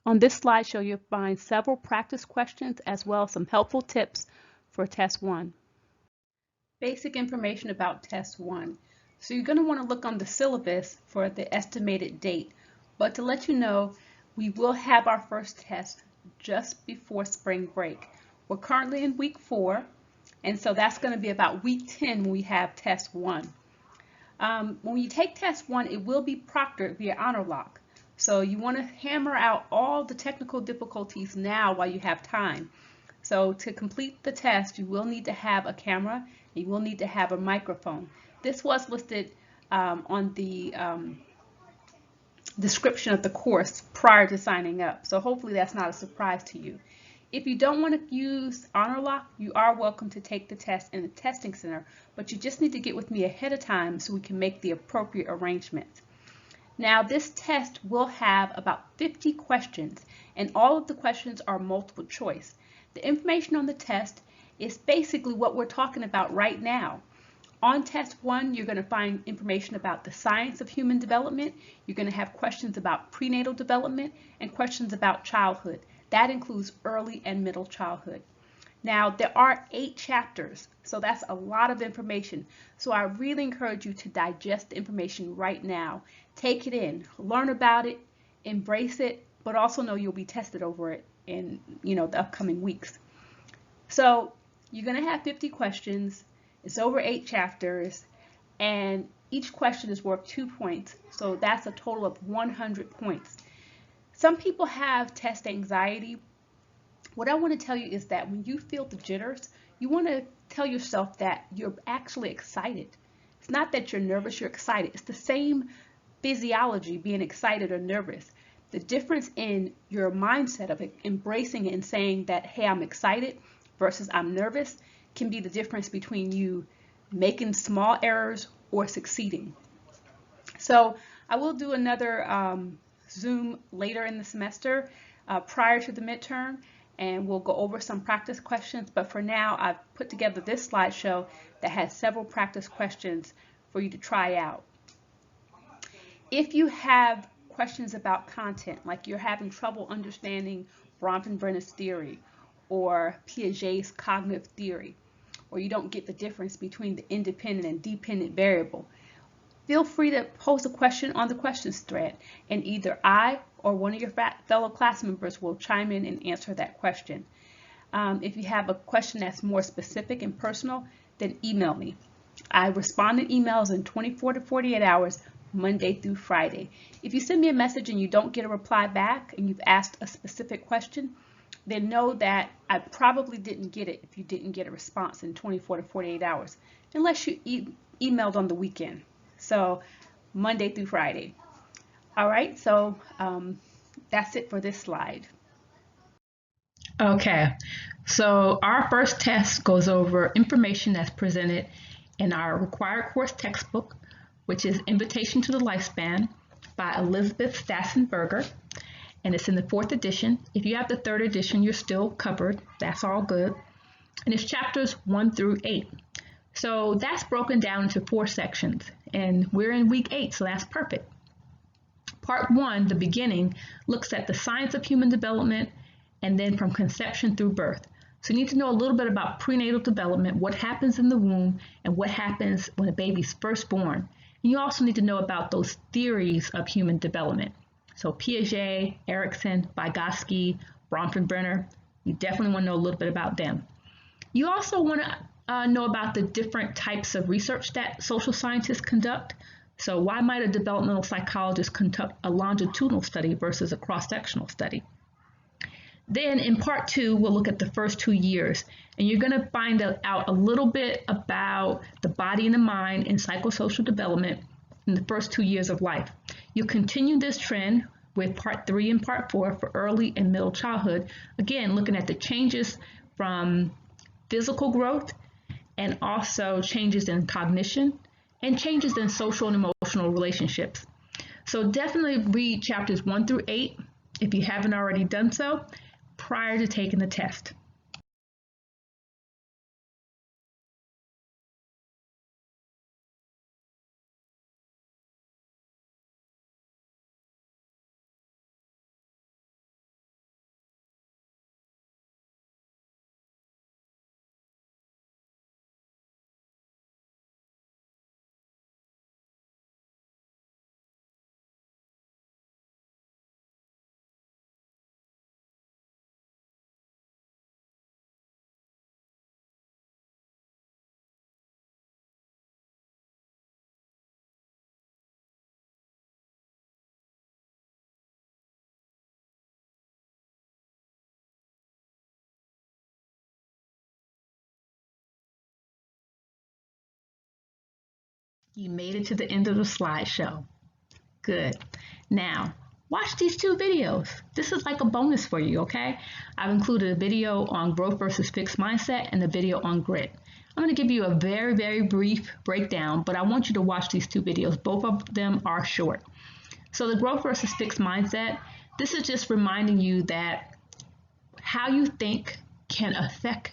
On this slideshow, you'll find several practice questions as well as some helpful tips for Test 1. Basic information about Test 1. So you're going to want to look on the syllabus for the estimated date. But to let you know, we will have our first test just before spring break. We're currently in week 4, and so that's going to be about week 10 when we have Test 1. When you take Test 1, it will be proctored via honor lock. So you want to hammer out all the technical difficulties now while you have time. So to complete the test, you will need to have a camera, you will need to have a microphone. This was listed on the description of the course prior to signing up. So hopefully that's not a surprise to you. If you don't want to use honor lock, you are welcome to take the test in the testing center, but you just need to get with me ahead of time so we can make the appropriate arrangements. Now this test will have about 50 questions, and all of the questions are multiple choice. The information on the test is basically what we're talking about right now. On Test 1, you're going to find information about the science of human development. You're going to have questions about prenatal development and questions about childhood. That includes early and middle childhood. Now, there are 8 chapters, so that's a lot of information. So I really encourage you to digest the information right now. Take it in, learn about it, embrace it, but also know you'll be tested over it in the upcoming weeks. So you're going to have 50 questions. It's over 8 chapters, and each question is worth 2 points. So that's a total of 100 points. Some people have test anxiety. What I want to tell you is that when you feel the jitters, you want to tell yourself that you're actually excited. It's not that you're nervous, you're excited. It's the same physiology, being excited or nervous. The difference in your mindset of embracing it and saying that, hey, I'm excited versus I'm nervous can be the difference between you making small errors or succeeding. So I will do another Zoom later in the semester prior to the midterm, and we'll go over some practice questions. But for now, I've put together this slideshow that has several practice questions for you to try out. If you have questions about content, like you're having trouble understanding Bronfenbrenner's theory or Piaget's cognitive theory, or you don't get the difference between the independent and dependent variable, feel free to post a question on the questions thread, and either I or one of your fellow class members will chime in and answer that question. If you have a question that's more specific and personal, then email me. I respond to emails in 24 to 48 hours, Monday through Friday. If you send me a message and you don't get a reply back and you've asked a specific question, then know that I probably didn't get it if you didn't get a response in 24 to 48 hours, unless you emailed on the weekend. So Monday through Friday. All right, so that's it for this slide. Okay, so our first test goes over information that's presented in our required course textbook, which is Invitation to the Lifespan by Elizabeth Stassenberger, and it's in the 4th edition. If you have the 3rd edition, you're still covered. That's all good. And it's chapters 1 through 8. So that's broken down into 4 sections, and we're in week 8, so that's perfect. Part 1, the beginning, looks at the science of human development and then from conception through birth. So you need to know a little bit about prenatal development, what happens in the womb, and what happens when a baby's first born. And you also need to know about those theories of human development. So Piaget, Erikson, Vygotsky, Bronfenbrenner, you definitely want to know a little bit about them. You also want to know about the different types of research that social scientists conduct. So why might a developmental psychologist conduct a longitudinal study versus a cross-sectional study? Then in part 2, we'll look at the first 2 years, and you're going to find out a little bit about the body and the mind in psychosocial development in the first 2 years of life. You'll continue this trend with part 3 and part 4 for early and middle childhood, again looking at the changes from physical growth and also changes in cognition and changes in social and emotional relationships. So definitely read chapters 1 through 8 if you haven't already done so prior to taking the test. You made it to the end of the slideshow. Good. Now, watch these 2 videos. This is like a bonus for you, okay? I've included a video on growth versus fixed mindset and a video on grit. I'm going to give you a very, very brief breakdown, but I want you to watch these 2 videos. Both of them are short. So the growth versus fixed mindset, this is just reminding you that how you think can affect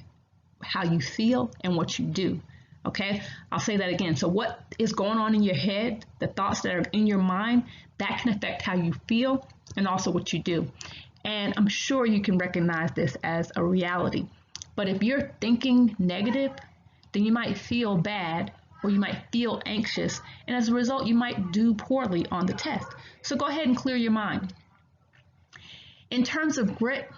how you feel and what you do. Okay, I'll say that again. So what is going on in your head, the thoughts that are in your mind, that can affect how you feel and also what you do. And I'm sure you can recognize this as a reality. But if you're thinking negative, then you might feel bad or you might feel anxious. And as a result, you might do poorly on the test. So go ahead and clear your mind. In terms of grit,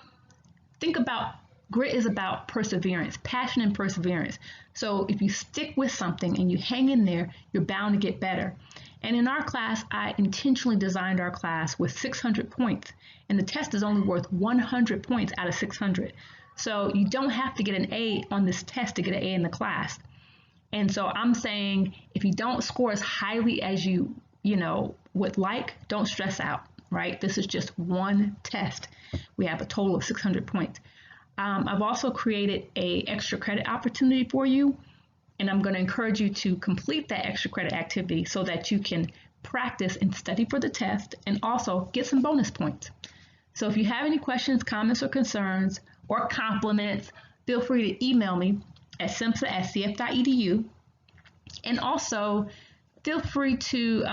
think about grit is about perseverance, passion and perseverance. So if you stick with something and you hang in there, you're bound to get better. And in our class, I intentionally designed our class with 600 points, and the test is only worth 100 points out of 600. So you don't have to get an A on this test to get an A in the class. And so I'm saying if you don't score as highly as you would like, don't stress out, right? This is just one test. We have a total of 600 points. I've also created an extra credit opportunity for you, and I'm going to encourage you to complete that extra credit activity so that you can practice and study for the test and also get some bonus points. So if you have any questions, comments, or concerns, or compliments, feel free to email me at simpsa@cf.edu, and also feel free to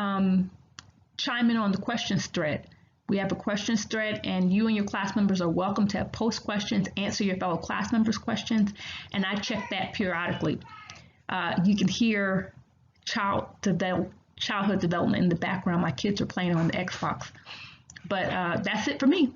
chime in on the questions thread. We have a questions thread, and you and your class members are welcome to post questions, answer your fellow class members' questions, and I check that periodically. You can hear childhood development in the background. My kids are playing on the Xbox. But that's it for me.